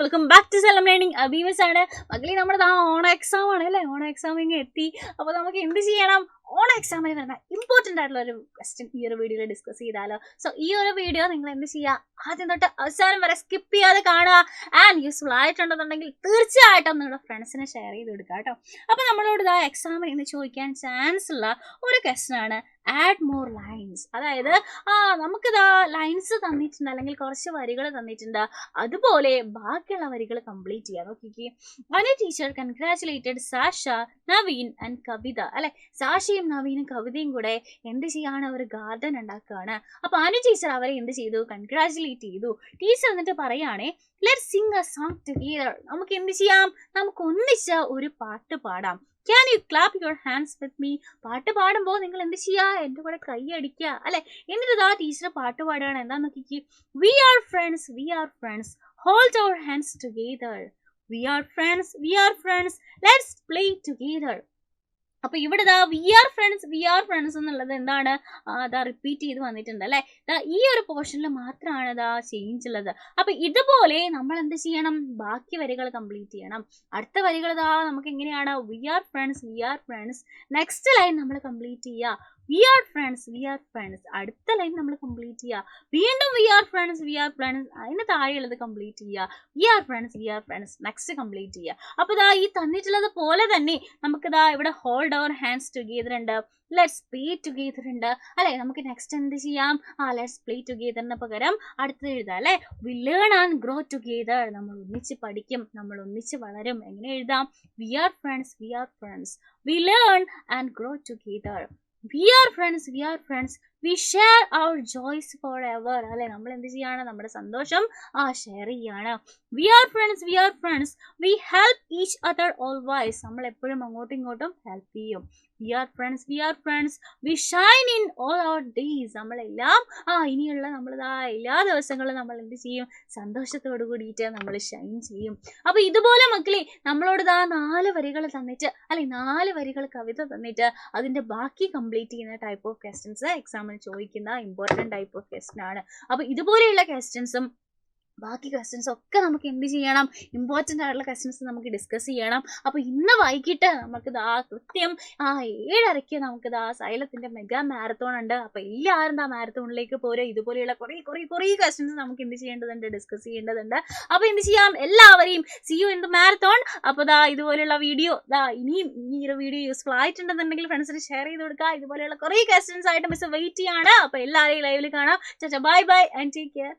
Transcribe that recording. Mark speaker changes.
Speaker 1: Welcome back to സെലം learning. അബീമസ് ആണ് മകളി. നമ്മുടെ ഓണ എക്സാം ആണ് അല്ലേ, ഓണ എക്സാം ഇങ്ങനെ എത്തി. അപ്പോൾ നമുക്ക് എന്ത് ചെയ്യണം, ഓണ എക്സാമിന് വരുന്ന ഇമ്പോർട്ടൻ്റ് ആയിട്ടുള്ള ഒരു ക്വസ്റ്റ്യൻ ഈ ഒരു വീഡിയോയിൽ ഡിസ്കസ് ചെയ്താലോ. സോ ഈ ഒരു വീഡിയോ നിങ്ങൾ എന്ത് ചെയ്യുക, ആദ്യം തൊട്ട് അവസാനം വരെ സ്കിപ്പ് ചെയ്യാതെ കാണുക. ആൻഡ് യൂസ്ഫുൾ ആയിട്ടുണ്ടെന്നുണ്ടെങ്കിൽ തീർച്ചയായിട്ടും നിങ്ങളുടെ ഫ്രണ്ട്സിനെ ഷെയർ ചെയ്ത് കൊടുക്കുക കേട്ടോ. അപ്പോൾ നമ്മളോട് എക്സാമിന് ഇന്ന് ചോദിക്കാൻ ചാൻസ് ഉള്ള ഒരു ക്വസ്റ്റ്യൻ ആണ് ആഡ് മോർ ലൈൻസ്. അതായത് നമുക്കിതാ ലൈൻസ് തന്നിട്ടുണ്ട്, അല്ലെങ്കിൽ കുറച്ച് വരികൾ തന്നിട്ടുണ്ട്, അതുപോലെ ബാക്കിയുള്ള വരികൾ കംപ്ലീറ്റ് ചെയ്യാം. നോക്കിക്കേ, Anu teacher congratulated Sasha, Naveen and Kavitha. അല്ലെ, സാഷയും നവീനും കവിതയും കൂടെ എന്ത് ചെയ്യാണ്, ഒരു ഗാർഡൻ ഉണ്ടാക്കുകയാണ്. അപ്പൊ അനു ടീച്ചർ അവരെ എന്ത് ചെയ്തു, കൺഗ്രാറ്റുലേറ്റ് ചെയ്തു. ടീച്ചർ എന്നിട്ട് പറയുകയാണേ, let's sing a song together. നമുക്ക് എന്ത് ചെയ്യാം, നമുക്ക് ഒന്നിച്ച് ഒരു പാട്ട് പാടാം. Can you clap your hands with me. പാട്ട് പാടുമ്പോൾ നിങ്ങൾ എന്ത് ചെയ്യുക, എൻ്റെ കൂടെ കൈ അടിക്കുക അല്ലെ. എന്നിട്ട് ടീച്ചർ പാട്ട് പാടുകയാണ്. എന്താന്ന് നോക്കിക്കേ, we are friends, we are friends, hold our hands together. We are friends, we are friends, let's play together. അപ്പൊ ഇവിടെ വി ആർ ഫ്രണ്ട്സ് എന്നുള്ളത് എന്താണ്, റിപ്പീറ്റ് ചെയ്ത് വന്നിട്ടുണ്ട് അല്ലെ. ഈ ഒരു പോർഷനിൽ മാത്രമാണ് ചേഞ്ച് ഉള്ളത്. അപ്പൊ ഇതുപോലെ നമ്മൾ എന്ത് ചെയ്യണം, ബാക്കി വരികൾ കംപ്ലീറ്റ് ചെയ്യണം. അടുത്ത വരികൾ നമുക്ക് എങ്ങനെയാണ്, we are friends, next line നമ്മൾ കംപ്ലീറ്റ് ചെയ്യുക. വി ആർ ഫ്രണ്ട്സ്, അടുത്ത ലൈൻ നമ്മൾ കംപ്ലീറ്റ് ചെയ്യുക. വീണ്ടും വി ആർ ഫ്രണ്ട്സ്, അതിന് താഴെയുള്ളത് കംപ്ലീറ്റ് ചെയ്യുക. We are friends, next complete ചെയ്യുക. അപ്പൊ ഈ തന്നിട്ടുള്ളത് പോലെ തന്നെ നമുക്ക് ഇവിടെ ഹോൾഡ് അവർ ഹാൻഡ്സ് ടുഗദർ ഉണ്ട്, ലെറ്റ്സ് പ്ലേ ടുഗദർ ഉണ്ട് അല്ലെ. നമുക്ക് നെക്സ്റ്റ് എന്ത് ചെയ്യാം, ലെറ്റ്സ് പ്ലേ ടുഗദറിന് പകരം അടുത്തത് എഴുതാം അല്ലെ. We learn and grow together, നമ്മൾ ഒന്നിച്ച് പഠിക്കും, നമ്മൾ ഒന്നിച്ച് വളരും. എങ്ങനെ എഴുതാം, we are friends, we learn and grow together. We are friends, we share our joys forever. അല്ലെ, നമ്മൾ എന്ത് ചെയ്യാണ്, നമ്മുടെ സന്തോഷം ഷെയർ ചെയ്യാണ്. We are friends, we help each other always. നമ്മൾ എപ്പോഴും അങ്ങോട്ടും ഇങ്ങോട്ടും ഹെൽപ്പ് ചെയ്യും. We are friends, we shine in all our days. നമ്മളെല്ലാം ഇനിയുള്ള എല്ലാ ദിവസങ്ങളും നമ്മൾ എന്ത് ചെയ്യും, സന്തോഷത്തോടു കൂടിയിട്ട് നമ്മൾ ഷൈൻ ചെയ്യും. അപ്പൊ ഇതുപോലെ മക്കളെ നമ്മളോട് 4 വരികൾ തന്നിട്ട്, അല്ലെ 4 വരികൾ കവിത തന്നിട്ട് അതിന്റെ ബാക്കി കംപ്ലീറ്റ് ചെയ്യുന്ന ടൈപ്പ് ഓഫ് ക്വസ്റ്റ്യൻസ് എക്സാമിന് ചോദിക്കുന്ന ഇമ്പോർട്ടന്റ് ടൈപ്പ് ഓഫ് ക്വസ്റ്റ്യൻ ആണ്. അപ്പൊ ഇതുപോലെയുള്ള ക്വസ്റ്റ്യൻസും ബാക്കി ക്വസ്റ്റ്യൻസ് ഒക്കെ നമുക്ക് എന്ത് ചെയ്യണം, ഇമ്പോർട്ടൻ്റ് ആയിട്ടുള്ള ക്വസ്റ്റ്യൻസ് നമുക്ക് ഡിസ്കസ് ചെയ്യണം. അപ്പോൾ ഇന്ന് വൈകിട്ട് നമുക്ക് കൃത്യം 7:30 നമുക്ക് സൈലത്തിന്റെ മെഗാ മാരത്തോൺ ഉണ്ട്. അപ്പോൾ എല്ലാവരും മാരത്തോണിലേക്ക് പോരെ. ഇതുപോലെയുള്ള കുറേ ക്വസ്റ്റ്യൻസ് നമുക്ക് എന്ത് ചെയ്യേണ്ടതുണ്ട്, ഡിസ്കസ് ചെയ്യേണ്ടതുണ്ട്. അപ്പോൾ എന്ത് ചെയ്യാം, എല്ലാവരെയും see you in the marathon. അപ്പോൾ ഇതുപോലെയുള്ള വീഡിയോ ഇനിയും ഈ ഒരു വീഡിയോ യൂസ്ഫുൾ ആയിട്ടുണ്ടെന്നുണ്ടെങ്കിൽ ഫ്രണ്ട്സിന് ഷെയർ ചെയ്ത് കൊടുക്കുക. ഇതുപോലെയുള്ള കുറേ ക്വസ്റ്റ്യൻസ് ആയിട്ട് മിസ് വെയിറ്റ് ചെയ്യാണ്. അപ്പോൾ എല്ലാവരെയും ലൈവിൽ കാണാം. Bye and take care.